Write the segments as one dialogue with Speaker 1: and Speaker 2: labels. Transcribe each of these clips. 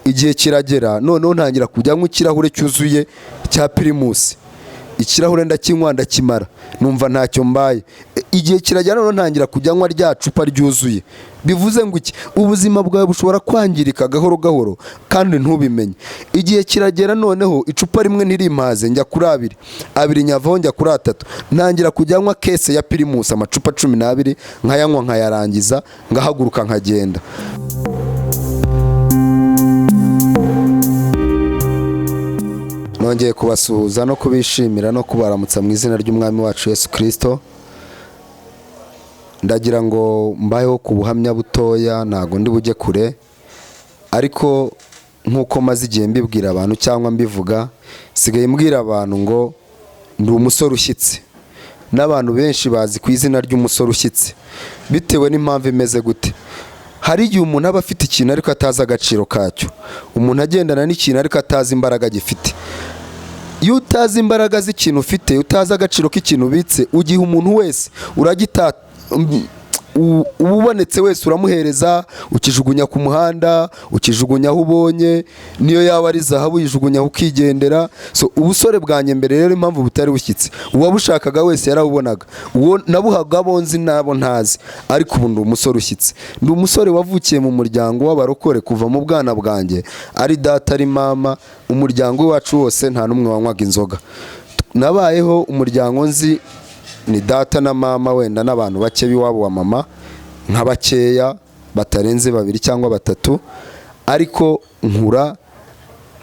Speaker 1: igihe kiragera noneho ntangira kujya nk'ikirahure cyuzuye cya Pirimusi, ikirahure ndakinywa ndakimara numva ntacyo mbaye. Igihe kiragera noneho ntangira kujya nywa rya cupa ryuzuye. Bivuze ngo iki? Ubuzima bwawe bushobora kwangirika gahoro gahoro kandi ntubimenye. Igihe kiragera noneho icupa rimwe ntirimpaze njya kuri abiri nyavaho njya kuri 3, ntangira kujya nywa kese ya Pirimusi amacupa 12 nkayanywa nkayarangiza ngahaguruka nkagenda. Nongeye kubasuhuza no kubishimira no kubaramutsa mu izina ry'Umwami wacu Yesu Kristo. Ndagira ngo mbayeho ku buhamya butoya, ntago ndi bujye kure, ariko nkuko maze igihe mbibwira abantu cyangwa mbivuga, sigaye mbwira abantu ngo ndi umusore ushyitse. N'abantu benshi bazi ku izina ry'umusore ushyitse bitewe n'impamvu imeze gute. Hari igihe umuntu aba afite ikintu ariko atazi agaciro kacyo. Umuntu agendana n'ikintu ariko atazi imbaraga gifite. Iyo utazi imbaraga z'ikintu ufite, utazi agaciro k'ikintu ubitse, ugihe umuntu wese uragita ubonetse wese uramuhereza, ukijugunya ku muhanda, ukijugunya aho ubonye, niyo yaba ari zahabu yijugunya ukigendera. So ubusore bwanjye mbere rero impamvu butari bushyitse, uwabushakaga wese yarawubonaga, uwo nabuhaga bonzi nabo ntazi, ariko ubu ndi umusore ushyitse. Ndi umusore wavukiye mu muryango w'abarokore kuva mu bwana bwanjye, ari data ari mama, umuryango wacu wose nta numwe wanywaga inzoga. Nabayeho umuryango nzi ni data na mama, wenda n'abantu bake biwabo wa mama nk'abakeya batarenze 2 cyangwa 3, ariko nkura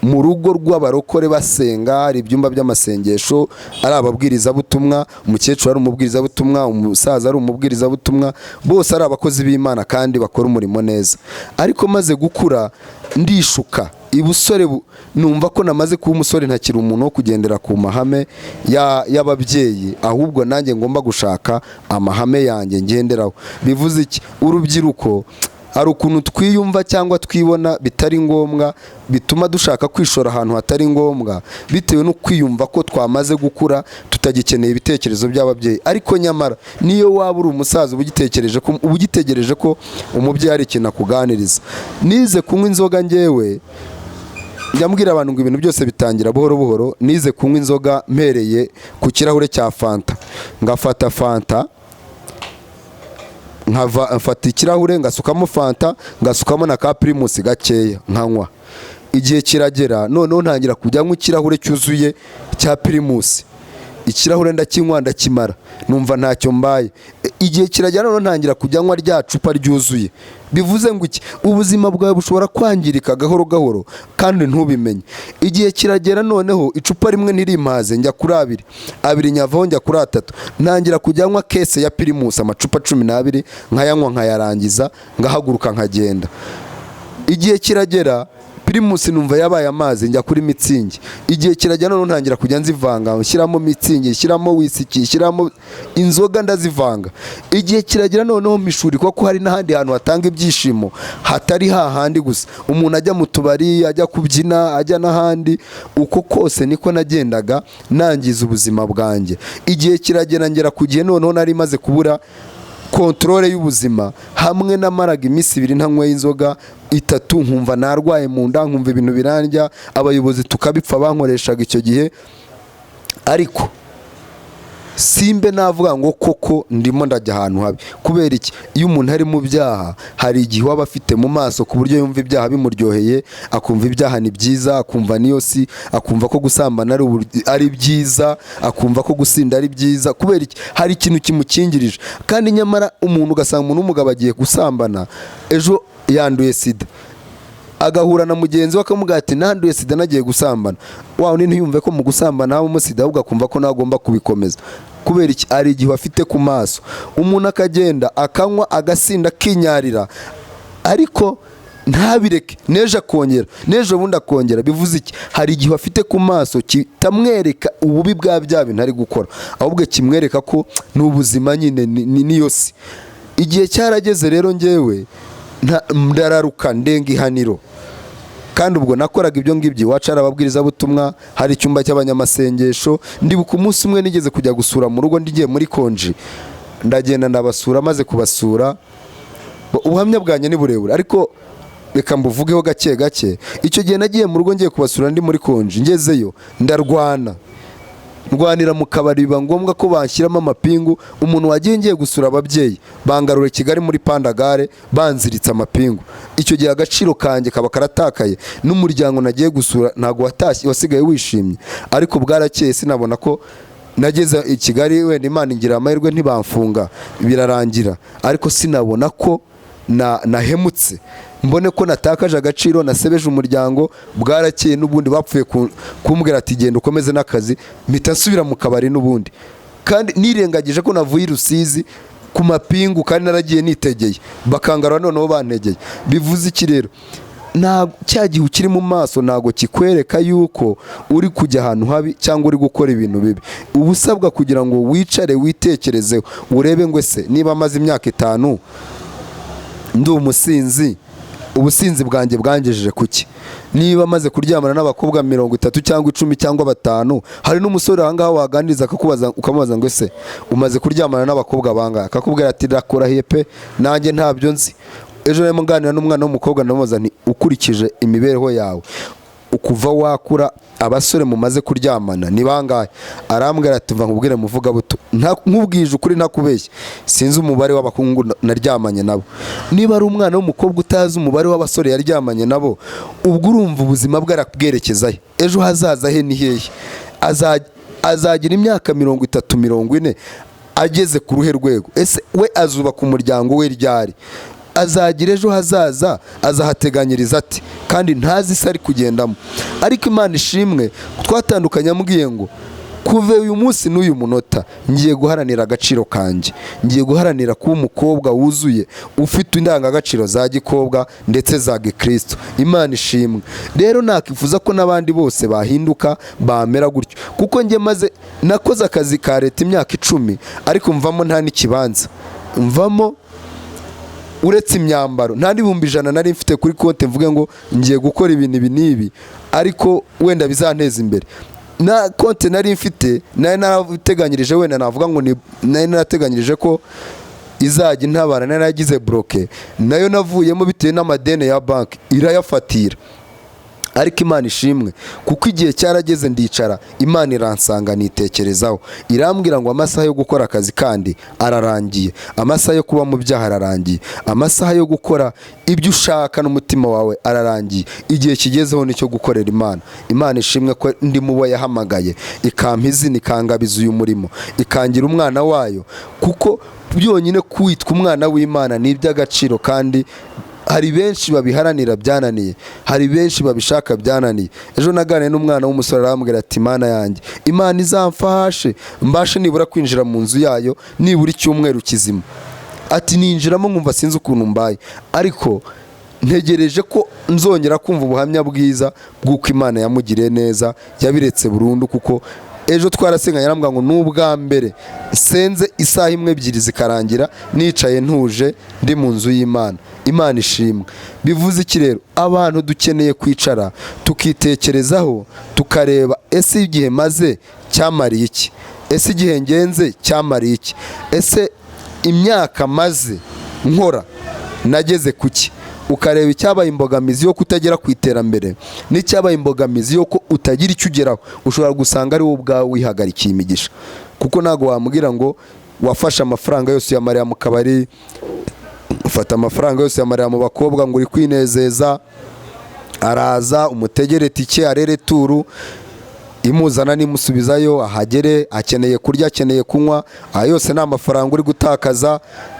Speaker 1: mu rugo rw'abarokore basenga, hari ibyumba by'amasengesho, ari ababwiriza butumwa, umukecuru ari umubwiriza butumwa, umusaza ari umubwiriza butumwa, bose ari abakozi b'Imana kandi bakora umurimo neza. Ariko maze gukura ndishuka ibusore numva ko namaze kuba umusore, ntakiri umuntu wo kugendera ku mahame y'ababyeyi, ahubwo nanjye ngomba gushaka amahame yanjye ngenderaho. Bivuze iki? Urubyiruko hari ukuntu twiyumva cyangwa twibona bitari ngombwa, bituma dushaka kwishora ahantu hatari ngombwa, bitewe no kwiyumva ko twamaze gukura tutagikeneye ibitekerezo by'ababyeyi. Ariko nyamara niyo waba uri umusaza ubugitegereje ko umubyeyi ari ikintu akuganiriza. Nize kunywa inzoga njyewe, njyambwira abantu ngo ibintu byose bitangira buhoro buhoro. Nize kunywa inzoga mpereye ku kirahure cya fanta, ngafata fanta, mfata ikirahure ngasukamo fanta, ngasukamo na ka Pirimusi gakeya nkanywa. Igihe kiragera noneho ntangira kujya nywa ikirahure cyuzuye cya Pirimusi, ikirahure ndakinywa ndakimara numva ntacyo mbaye. Igihe kiragera noneho ntangira kujya nywa rya cupa ryuzuye. Bivuze ngo iki? Ubuzima bwawe bushobora kwangirika gahoro gahoro kandi ntubimenye. Igihe kiragera noneho icupa rimwe ntirimpaze njya kuri abiri nyavaho njya kuri 3, ntangira kujya nywa kese ya Pirimusi amacupa 12 nkayanywa nkayarangiza ngahaguruka nkagenda. Igihe kiragera Pirimusi numva yabaye amazi njya kuri mitsingi. Igihe kiragera noneho ntangira kujya nzivanga, nshyiramo mitsingi, nshyiramo wisiki, nshyiramo inzoga ndazivanga. Igihe kiragera noneho mishuri kuko hari n'ahandi hantu hatanga ibyishimo hatari hahandi gusa. Umuntu ajya mu tubari, ajya kubyina, ajya n'ahandi. Uko kose niko nagendaga nangiza ubuzima bwanjye. Igihe kiragera ngera ku gihe noneho nari maze kubura kontrole y'ubuzima, hamwe namaraga iminsi 2 ntanyweye inzoga 3, nkumva narwaye mu nda, nkumva ibintu birandya, abayobozi tukabipfa bankoreshaga icyo gihe. Ariko simbe navuga ngo koko ndimo ndajya ahantu habi. Kubera iki? Iyo umuntu ari mu byaha, hari igihe waba afite mu maso ku buryo yumva ibyaha bimuryoheye, akumva ibyaha ni byiza, akumva niyo si, akumva ko gusambana ari byiza, akumva ko gusinda ari byiza. Kubera iki? Hari ikintu kimukingirije. Kandi nyamara umuntu ugasanga umuntu w'umugabo agiye gusambana, ejo yanduye sida, agahura na mugenzi we akamubwira ati nanduye sida nagiye gusambana. Waho ni ntiyumve ko mu gusambana habamo sida, ahubwo akumva ko nagomba kubikomeza. Kubera iki? Ari igihe afite ku maso. Umuntu akagenda akanywa agasinda kinyarira, ariko ntabireke, neje akongera, neje bundi akongera. Bivuze iki? Hari igihe afite ku maso kitamwereka ububi bwa bya bintu ari gukora, ahubwo kimwereka ko n'ubuzima nyine niyo si. Igihe cyarageze rero njyewe ndararuka ndenga ihaniro, kandi ubwo nakoraga ibyo ngibyo. Iwacu hari ababwiriza butumwa, hari icyumba cy'abanyamasengesho. Ndibuka umunsi umwe nigeze kujya gusura mu rugo, ndigiye muri konji, ndagenda ndabasura. Maze kubasura, ubuhamya bwanjye ni burebure, ariko reka mbuvugeho gake gake. Icyo gihe nagiye mu rugo ngiye kubasura ndi muri konji, ngezeyo ndwanira mu kabari, biba ngombwa ko banshyiramo amapingu. Umuntu wagiye ngiye gusura ababyeyi bangarura Kigali muri Pandagare banziritse amapingu. Icyo gihe agaciro kanjye kaba karatakaye, n'umuryango nagiye gusura ntago watashye wasigaye wishimye. Ariko bwarakeye sinabona ko nageze i Kigali, wenda Imana ingira amahirwe ntibamfunga birarangira, ariko sinabona ko nahemutse, mbone ko natakaje agaciro, nasebeje umuryango. Bwarakeye n'ubundi bapfuye kumbwira ati genda ukomeze n'akazi, mpita nsubira mu kabari n'ubundi, kandi nirengagije ko navuye i Rusizi ku mapingu, kandi naragiye nitegeye, bakangarura noneho bantegeye. Bivuze iki rero? Cya gihe ukiri mu maso ntago kikwereka yuko uri kujya ahantu habi cyangwa uri gukora ibintu bibi. Uba usabwa kugira ngo wicare witekerezeho, urebe ngo ese niba maze imyaka 5 ndi umusinzi, ubusinzi bwanjye bwangejeje kuki? Niba maze kuryamana n'abakobwa 30 cyangwa 10 cyangwa 5, hari n'umusore ahangaha waganiriza akakubaza, ukamubaza ngo ese umaze kuryamana n'abakobwa bangahe? Akakubwira ati ndakurahiye pe, nanjye ntabyo nzi. Ejo rero nganira n'umwana w'umukobwa ndamubaza nti ukurikije imibereho yawe ukuva wakura abasore mumaze kuryamana ni bangahe? Arambwira ati mva nkubwire muvuga buto, nkubwije ukuri ntakubeshye, sinzi umubare w'abakungu naryamanye nabo. Niba ari umwana w'umukobwa utazi umubare w'abasore yaryamanye nabo, ubwo urumva ubuzima bwe arakubwerekezahe, ejo hazaza he ni hehe? Azagira imyaka 30 40 ageze ku ruhe rwego? Ese we azubaka umuryango we ryari? Azagira ejo hazaza azahateganyiriza ati? Kandi ntazi se ari kugendamo. Ariko Imana ishimwe twatandukanye, ambwiye ngo kuve uyu munsi n'uyu munota ngiye guharanira agaciro kanjye, ngiye guharanira kuba umukobwa wuzuye ufite indangagaciro za gikobwa ndetse za gikristo. Imana ishimwe rero, nakifuza ko n'abandi bose bahinduka bamera gutyo, kuko njye nakoze akazi ka leta imyaka 10, ariko mvamo nta n'ikibanza, mvamo uretse imyambaro nta n'ibihumbi 100 nari mfite kuri konti mvuge ngo ngiye gukora ibintu ibi n'ibi ariko wenda bizanteza imbere. Na konti nari mfite nari narateganyirije, wenda navuga ngo nari narateganyirije ko izajya intabara, nari nagize bloke, nayo navuyemo bitewe n'amadene ya banki irayafatira. Ariko Imana ishimwe kuko igihe cyarageze ndicara, Imana iransanga nitekerezaho, irambwira ngo amasaha yo gukora akazi kandi ararangiye, amasaha yo kuba mu byaha ararangiye, amasaha yo gukora ibyo ushaka n'umutima wawe ararangiye. Igihe kigezeho nicyo gukorera Imana. Imana ishimwe ko ndi mubo yahamagaye, ikampa izina, ikangabiza uyu murimo, ikangira umwana wayo, kuko byonyine kwitwa umwana w'Imana ni iby'agaciro. Kandi hari benshi babiharanira byananiye, hari benshi babishaka byananiye. Ejo naganiriye n'umwana w'umusore arambwira ati Imana yanjye, Imana izamfashe mbashe nibura kwinjira mu nzu yayo nibura icyumweru kizima. Ati ninjiramo nkumva sinzi ukuntu mbaye, ariko ntegereje ko nzongera kumva ubuhamya bwiza bw'uko Imana yamugiriye neza, yabiretse burundu. Kuko ejo twarasenganye arambwira ngo n'ubwa mbere senze isaha 1 2 zikarangira nicaye ntuje ndi mu nzu y'Imana. Imana ishimwe. Bivuze iki rero? Abantu dukeneye kwicara tukitekerezaho, tukareba ese igihe maze cyamariye iki? Ese igihe ngenze cyamariye iki? Ese imyaka maze nkora nageze kuki? Ukareba icyabaye imbogamizi yo kutagera ku iterambere n'icyabaye imbogamizi yo ko utagira icyo ugeraho. Ushobora gusanga ari wowe ubwawe wihagarikiye imigisha, kuko ntago wambwira ngo wafashe amafaranga yose yamarira mu kabari, ufata amafaranga yose yamarira mu bakobwa ngo uri kwinezeza, araza umutegere tike arere turu, imuzana nimusubizayo, ahagere akeneye kurya, akeneye kunywa, yose nta mafaranga uri gutakaza.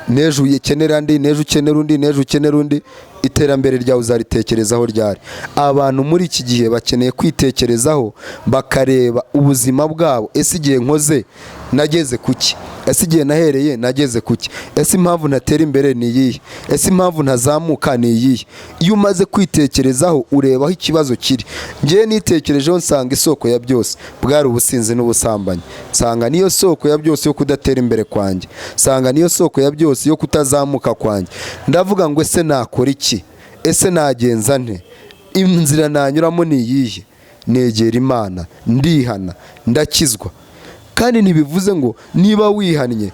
Speaker 1: Nejo ukenera andi, nejo ukenera undi, nejo ukenera undi. Iterambere ryawe uzaritekerezaho ryari? Abantu muri iki gihe bakeneye kwitekerezaho, bakareba ubuzima bwabo. Ese igihe nkoze nageze kuki? Ese igihe nahereye nageze kuki? Ese impamvu ntatera imbere ni iyihe? Ese impamvu ntazamuka ni iyihe? Iyo umaze kwitekerezaho urebaho ikibazo kiri. Ngiye nitekerejeho nsanga isoko ya byose bwari ubusinzi n'ubusambanyi, nsanga niyo soko ya byose yo kudatera imbere kwanjye, nsanga niyo soko ya byose yo kutazamuka kwanjye. Ndavuga ngo ese nakora iki? Ese nagenza nte? Inzira nanyuramo ni iyihe? Negera Imana, ndihana, ndakizwa. Kandi ntibivuze ngo niba wihannye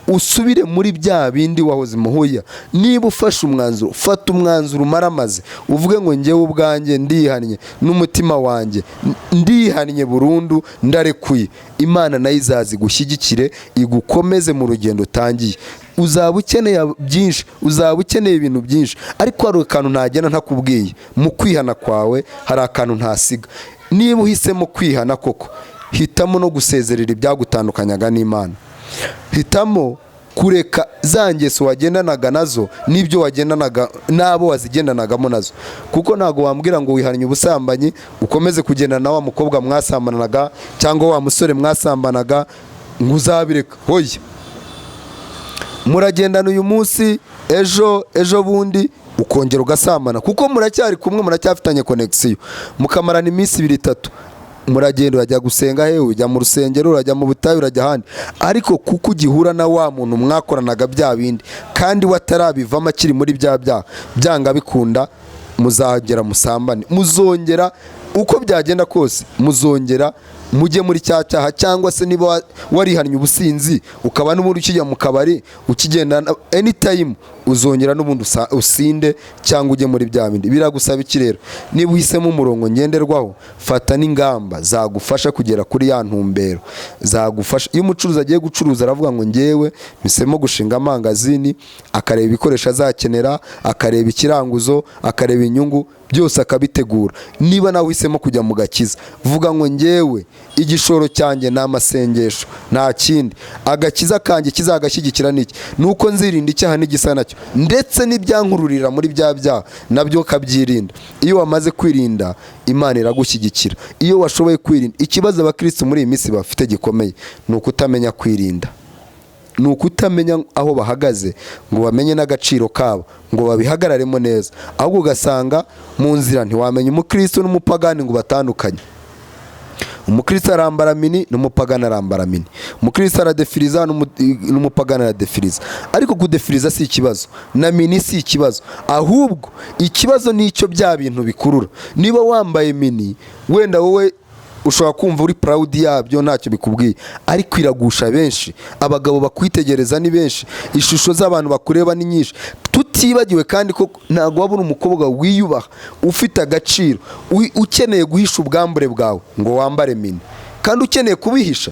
Speaker 1: usubire muri bya bindi wahoze muhuya. Niba ufashe umwanzuro, fata umwanzuro umaramaze, uvuge ngo njyewe ubwanjye ndihannye n'umutima wanjye ndihannye burundu, ndarekuye. Imana nayo izazi gushyigikire, igukomeze mu rugendo utangiye. Uzaba ukeneye byinshi, uzaba ukeneye ibintu byinshi, ariko hari akantu ntagenda ntakubwiye. Mu kwihana kwawe hari akantu ntasiga. Niba uhisemo kwihana koko, hitamo no gusezerera ibyagutandukanyaga n'Imana. Hitamo kureka za ngeso wagendanaga nazo n'ibyo wagendanaga n'abo wazigendanagamo nazo. Kuko ntago wambwira ngo wihannye ubusambanyi ukomeze kugendana na wa mukobwa mwasambanaga cyangwa wa musore mwasambanaga ngo uzabireka. Hoya, muragendana uyu munsi, ejo bundi ukongera ugasambana, kuko muracyari kumwe, muracyafitanye connection, mukamarana iminsi 2-3. Muragenda urajya gusenga, hewe ujya mu rusengero, urajya mu butayu, urajya ahandi, ariko kuko ugihura na wa muntu mwakoranaga bya bindi kandi watarabivamo akiri muri bya byaha, byanga bikunda muzagera musambane, muzongera uko byagenda kose, muzongera mujye muri cya cyaha. Cyangwa se niba warihannye ubusinzi ukaba n'ubundi ukijya mu kabari ukigenda anytime, uzongera n'ubundi usinde cyangwa ujye muri bya bindi. Biragusaba iki rero? Niba uhisemo umurongo ngenderwaho, fata n'ingamba zagufasha kugera kuri ya ntumbero, zagufasha. Iyo umucuruzi agiye gucuruza aravuga ngo njyewe mpisemo gushinga amangazini, akareba ibikoresho azakenera, akareba ikiranguzo, akareba inyungu, byose akabitegura. Niba nawe uhisemo kujya mu gakiza, vuga ngo njyewe igishoro cyanjye ni amasengesho, nta kindi. Agakiza kanjye kizagashyigikira niki? Nuko nzirinda icyaha n'igisa nacyo, ndetse n'ibyankururira muri bya byaha nabyo kabyirinda. Iyo wamaze kwirinda, Imana iragushyigikira. Iyo washoboye kwirinda, ikibazo abakristo muri iyi minsi bafite gikomeye ni ukutamenya kwirinda, ni ukutamenya aho bahagaze ngo bamenye n'agaciro kabo, ngo babihagararemo neza. Ahubwo ugasanga mu nzira ntiwamenya umukristo n'umupagani ngo batandukanye. Umukristo arambara mini n'umupagani arambara mini, umukristo aradefiriza n'umupagani aradefiriza. Ariko kudefiriza si ikibazo, na mini si ikibazo, ahubwo ikibazo ni icyo bya bintu bikurura. Niba wambaye mini, wenda wowe ushobora kumva uri proud yabyo, ntacyo bikubwiye, ariko iragusha benshi. Abagabo bakwitegereza ni benshi, ishusho z'abantu bakureba ni nyinshi. Tutibagiwe kandi ko ntago wabura umukobwa wiyubaha, ufite agaciro, ukeneye guhisha ubwambure bwawe ngo wambare mini, kandi ukeneye kubihisha.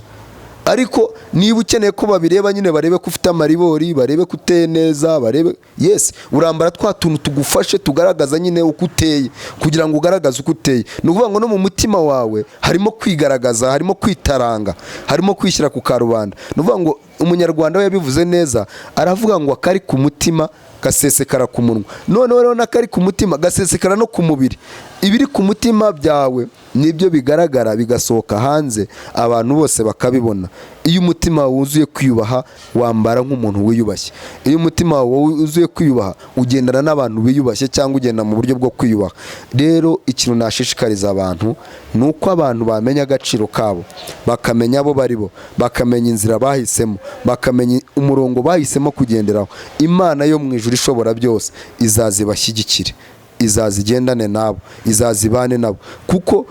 Speaker 1: Ariko niba ukeneye ko babireba, nyine barebe ko ufite amaribori, barebe ko uteye neza, barebe yes, urambara twa tuntu tugufashe tugaragaza nyine uko uteye, kugira ngo ugaragaze uko uteye. Ni ukuvuga ngo no mu mutima wawe harimo kwigaragaza, harimo kwitaranga, harimo kwishyira ku karubanda. Ni ukuvuga ngo umunyarwanda we yabivuze neza, aravuga ngo akari ku mutima gasesekara ku munwa. None rero nakari ku mutima gasesekara no ku mubiri. Ibiri ku mutima byawe nibyo bigaragara, bigasohoka hanze, abantu bose bakabibona. Iyo umutima wuzuye kwiyubaha, wambara nk'umuntu wiyubashye. Iyo umutima wuzuye kwiyubaha, ugendana n'abantu biyubashye, cyangwa ugenda mu buryo bwo kwiyubaha. Rero ikintu nashishikariza abantu ni uko abantu bamenya agaciro kabo, bakamenya abo bari bo, bakamenya inzira bahisemo, bakamenya umurongo bahisemo kugenderaho. Imana yo mu ijuru ishobora byose izazibashyigikire, izazigendane nabo, izazibane nabo. Kuko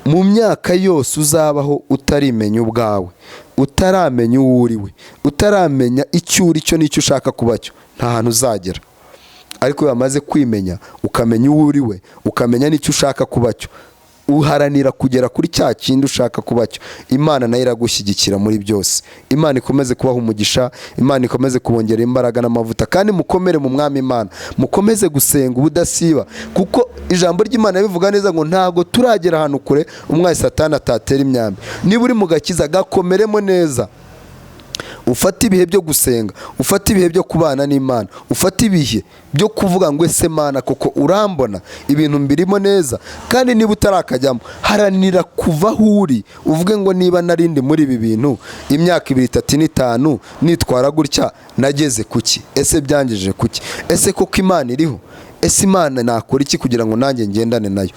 Speaker 1: mu myaka yose uzabaho utarimenya ubwawe, utaramenya uwo uriwe, utaramenya icyo uri cyo n'icyo ushaka kuba cyo, nta hantu uzagera. Ariko iyo wamaze kwimenya, ukamenya uwo uriwe, ukamenya n'icyo ushaka kuba cyo, uharanira kugera kuri cya kindi ushaka kuba cyo, Imana nayo iragushyigikira muri byose. Imana ikomeze kubaha umugisha, Imana ikomeze kubongera imbaraga n'amavuta, kandi mukomere mu Mwami Imana, mukomeze gusenga ubudasiba, kuko ijambo ry'Imana bivuga neza ngo ntago turagera ahantu kure umwaye Satani atatera imyambi. Niba uri mu gakiza, gakomeremo neza, ufata ibihe byo gusenga, ufata ibihe byo kubana n'Imana, ufata ibihe byo kuvuga ngo ese Mana koko urambona, ibintu mbirimo neza. Kandi niba utarakajyamo, haranira kuva aho uri, uvuge ngo niba narindi muri ibi bintu imyaka 2, 3, 5 nitwara gutya, nageze kuki? Ese byangejeje kuki? Ese koko Imana iriho? Ese Imana nakora iki kugira ngo nanjye ngendane nayo?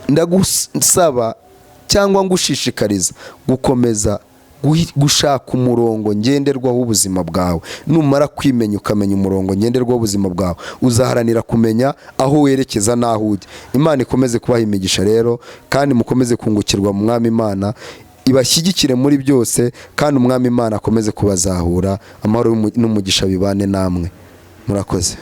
Speaker 1: Ndagusaba cyangwa ngushishikariza gukomeza gushaka umurongo ngenderwaho ubuzima bwawe. Numara kwimenya ukamenya umurongo ngenderwaho ubuzima bwawe, uzaharanira kumenya aho werekeza n'aho ujya. Imana ikomeze kubaha imigisha rero, kandi mukomeze kungukirwa mu Mwami Imana. ibashyigikire muri byose, kandi umwami Imana akomeze kubazahura. Amahoro n'umugisha bibane namwe. Murakoze.